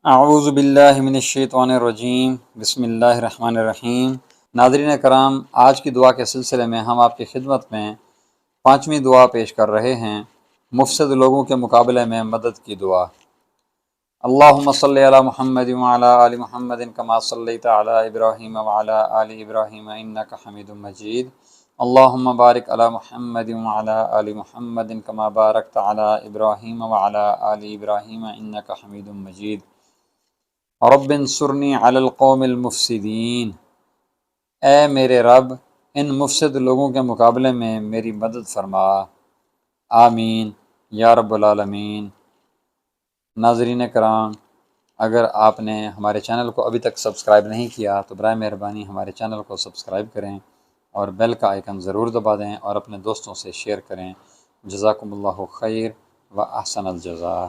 اعوذ باللہ من الشیطان الرجیم بسم اللہ الرحمن الرحیم۔ ناظرین کرام، آج کی دعا کے سلسلے میں ہم آپ کی خدمت میں 5ویں دعا پیش کر رہے ہیں، مفسد لوگوں کے مقابلے میں مدد کی دعا۔ اللہم صلی علی محمد وعلی آل محمد کما صلیت علی ابراہیم وعلی آل ابراہیم انک حمید مجید۔ اللہم بارک علی محمد وعلی آل محمد کما بارکت علی ابراہیم وعلی آل ابراہیم انک حمید مجید۔ رب انصرنی علی القوم المفسدین، اے میرے رب ان مفسد لوگوں کے مقابلے میں میری مدد فرما، آمین یا رب العالمین۔ ناظرین کرام، اگر آپ نے ہمارے چینل کو ابھی تک سبسکرائب نہیں کیا تو برائے مہربانی ہمارے چینل کو سبسکرائب کریں اور بیل کا آئیکن ضرور دبا دیں اور اپنے دوستوں سے شیئر کریں۔ جزاکم اللہ خیر و احسن الجزاء۔